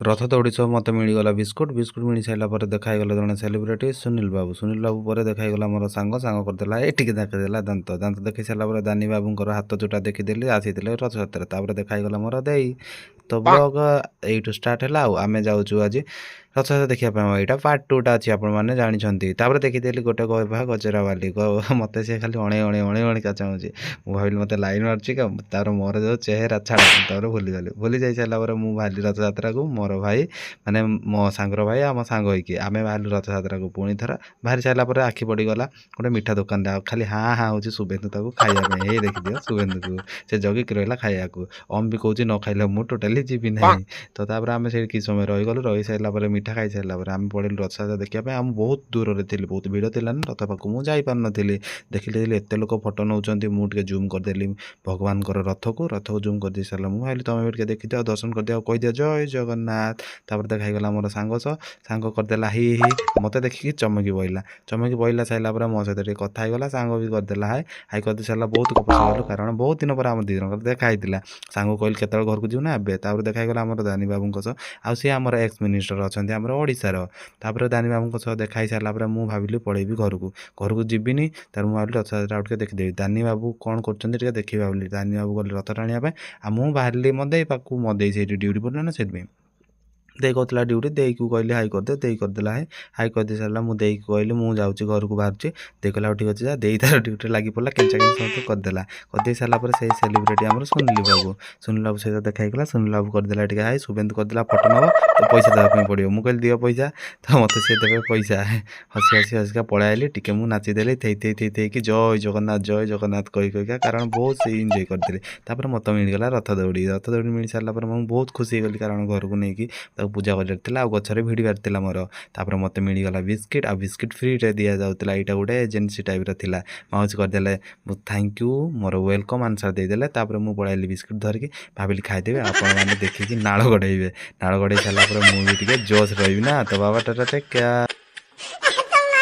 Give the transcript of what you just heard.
ରଥ ଦୌଡ଼ି ସହ ମୋତେ ମିଳିଗଲା ବିସ୍କୁଟ୍ ମିଳି ସାରିଲା ପରେ ଦେଖା ହେଇଗଲା ଜଣେ ସେଲିବ୍ରିଟି ସୁନୀଲ ବାବୁ ପରେ ଦେଖା ହେଇଗଲା ମୋର ସାଙ୍ଗ କରିଦେଲା ଏଠିକି ଦେଖାଇଦେଲା ଦାନ୍ତ ଦେଖି ସାରିଲା ପରେ ଦାନି ବାବୁଙ୍କର ହାତ ଯୋଉଟା ଦେଖିଦେଲି ଆସିଥିଲେ ରଥଯାତ୍ରା। ତାପରେ ଦେଖା ହେଇଗଲା ମୋର ଦେଇ। ତ ବ୍ଲଗ ଏଇଠୁ ଷ୍ଟାର୍ଟ ହେଲା ଆଉ ଆମେ ଯାଉଛୁ ଆଜି ରଥଯାତ୍ରା ଦେଖିବା ପାଇଁ। ଏଇଟା ପାର୍ଟ 2ଟା ଅଛି ଆପଣମାନେ ଜାଣିଛନ୍ତି। ତାପରେ ଦେଖିଦେଲି ଗୋଟେ କହିବା ଗଜରା ବାଲି ମୋତେ ସେ ଖାଲି ଅଣେଇକା ଚାହୁଁଛି। ମୁଁ ଭାବିଲି ମୋତେ ଲାଇନ୍ ମାରୁଛି କି ତାପରେ ମୋର ଯେଉଁ ଚେହେରା ଛାଡ଼ ତାପରେ ଭୁଲି ଯାଇ ସାରିଲା ପରେ ମୁଁ ବାହାରିଲି ରଥଯାତ୍ରାକୁ। ମୋର ଭାଇ ମାନେ ମୋ ସାଙ୍ଗର ଭାଇ ଆମ ସାଙ୍ଗ ହେଇକି ଆମେ ବାହାରିଲୁ ରଥଯାତ୍ରାକୁ। ପୁଣି ଥର ବାହାରି ସାରିଲା ପରେ ଆଖି ପଡ଼ିଗଲା ଗୋଟେ ମିଠା ଦୋକାନଟା। ଆଉ ଖାଲି ହାଁ ହେଉଛି ଶୁଭେନ୍ଦୁ ତାକୁ ଖାଇବା ପାଇଁ। ହେଇ ଦେଖିଦିଅ ଶୁଭେନ୍ଦୁକୁ ସେ ଜଗିକି ରହିଲା ଖାଇବାକୁ। ବି କହୁଛି ନ ଖାଇଲେ ମୁଁ ଟୋଟାଲି ଯିବି ନାହିଁ। ତ ତାପରେ ଆମେ ସେଇଠି କିଛି ସମୟ ରହିଗଲୁ। ରହିସାରିଲା ପରେ ମିଠା ଖାଇସାରିଲା ପରେ ଆମେ ପଳେଇଲୁ ରଥଯାତ୍ରା ଦେଖିବା ପାଇଁ। ଆମେ ବହୁତ ଦୂରରେ ଥିଲି, ବହୁତ ଭିଡ଼ ଥିଲା ନା ରଥ ପାଖକୁ ମୁଁ ଯାଇପାରୁନଥିଲି। ଦେଖିଲି ଏତେ ଲୋକ ଫଟୋ ନେଉଛନ୍ତି ମୁଁ ଟିକେ ଜୁମ୍ କରିଦେଲି ଭଗବାନଙ୍କର ରଥକୁ ଜୁମ୍ କରିଦେଇ ସାରିଲା। ମୁଁ ଭାବିଲି ତମେ ବି ଟିକେ ଦେଖିଦିଅ ଦର୍ଶନ କରିଦିଅ ଆଉ କହିଦିଅ ଜୟ ଜଗନ୍ନାଥ। ତାପରେ ଦେଖା ହେଇଗଲା ମୋର ସାଙ୍ଗ କରିଦେଲା ହି ମୋତେ ଦେଖିକି ଚମକି ପଇଲା ସାରିଲା ପରେ ମୋ ସହିତ ଟିକେ କଥା ହେଇଗଲା। ସାଙ୍ଗ ବି କରିଦେଲା ହାଇ କରିଦେଇ ସାରିଲା। ବହୁତ ଗପ ସରିଗଲୁ କାରଣ ବହୁତ ଦିନ ପରେ ଆମ ଦୁଇ ଜଣଙ୍କର ଦେଖା ହେଇଥିଲା। ସାଙ୍ଗ କହିଲି କେତେବେଳେ ଘରକୁ ଯିବୁ ନା ଏବେ। ତାପରେ ଦେଖା ହେଇଗଲା ଆମର ଦାନି ବାବୁଙ୍କ ସହ। ଆଉ ସିଏ ଆମର ଏକ୍ସ ମିନିଷ୍ଟର ଅଛନ୍ତି ଆମର ଓଡ଼ିଶାର। ତାପରେ ଦାନି ବାବୁଙ୍କ ସହ ଦେଖା ହେଇସାରିଲା ପରେ ମୁଁ ଭାବିଲି ପଳେଇବି ଘରକୁ ଯିବିନି। ତାପରେ ମୁଁ ଭାବିଲି ରଥଯାତ୍ରା ଆଉ ଟିକେ ଦେଖିଦେବି। ଦାନି ବାବୁ କ'ଣ କରୁଛନ୍ତି ଟିକେ ଦେଖିବି ଭାବିଲି। ଦାନି ବାବୁ ଗଲେ ରଥ ଟାଣିବା ପାଇଁ ଆଉ ମୁଁ ବାହାରିଲି ମୋ ଦେଇ ପାଖକୁ। ମୋ ଦେଇ ସେଇଠି ଡ୍ୟୁଟି ପଡ଼ିଲା ନା ସେଥିପାଇଁ ଦେଇ କହୁଥିଲା ଡ୍ୟୁଟି। ଦେଇକୁ କହିଲି ହାଇ କରିଦେ। ଦେଇ କରିଦେଲା ହାଇ କରିଦେଇ ସାରିଲା। ମୁଁ ଦେଇକୁ କହିଲି ମୁଁ ଯାଉଛି ଘରକୁ ବାହାରୁଛି। ଦେଇ କହିଲା ଠିକ୍ ଅଛି ଯା। ଦେଇ ତାର ଡ୍ୟୁଟିରେ ଲାଗି ପଡ଼ିଲା କେଞ୍ଚା ସମସ୍ତେ କରିଦେଇ ସାରିଲା ପରେ ସେଇ ସେଲିବ୍ରିଟି ଆମର ସୁନିଲ ବାବୁ ସହିତ ଦେଖା ହେଇଗଲା। ସୁନିଲ ବାବୁ କରିଦେଲା ଟିକେ ହାଇ। ଶୁଭେନ୍ଦୁ କରିଦେଲା ଫଟୋ ନେବ ତ ପଇସା ଦେବା ପାଇଁ ପଡ଼ିବ। ମୁଁ କହିଲି ଦିଅ ପଇସା। ତ ମୋତେ ସିଏ ଦେବେ ପଇସା। ହସିକା ପଳେଇ ଆଇଲି। ଟିକେ ମୁଁ ନାଚିଦେଲି ଥେଇକି ଜୟ ଜଗନ୍ନାଥ କହିକା କାରଣ ବହୁତ ସେ ଏନ୍ଜୟ କରିଥିଲି। ତାପରେ ମୋତେ ମିଳିଗଲା ରଥ ଦୌଡ଼ି ମିଳି ସାରିଲା ପରେ ମୁଁ ବହୁତ ଖୁସି ହେଇଗଲି କାରଣ ଘରକୁ ନେଇକି ତାକୁ ପୂଜା କରିବାର ଥିଲା ଆଉ ଗଛରେ ଭିଡ଼ିବାର ଥିଲା ମୋର। ତାପରେ ମୋତେ ମିଳିଗଲା ବିସ୍କିଟ୍ ଆଉ ବିସ୍କିଟ୍ ଫ୍ରିରେ ଦିଆଯାଉଥିଲା। ଏଇଟା ଗୋଟେ ଏଜେନ୍ସି ଟାଇପ୍ର ଥିଲା। ମାଉସୀ କରିଦେଲେ ଥ୍ୟାଙ୍କ ୟୁ ମୋର ୱେଲକମ୍ ଆନ୍ସର୍ ଦେଇଦେଲେ। ତାପରେ ମୁଁ ପଳାଇଲି ବିସ୍କିଟ୍ ଧରିକି ଭାବିଲି ଖାଇଦେବି ଆପଣମାନେ ଦେଖିକି ନାଳ ଗଡ଼େଇ ସାରିଲା ପରେ ମୁଁ ବି ଟିକେ ଜୋସ୍ ରହିବି ନା। ତ ବାବା ଟାଟା ଟେକ୍ କେୟାର।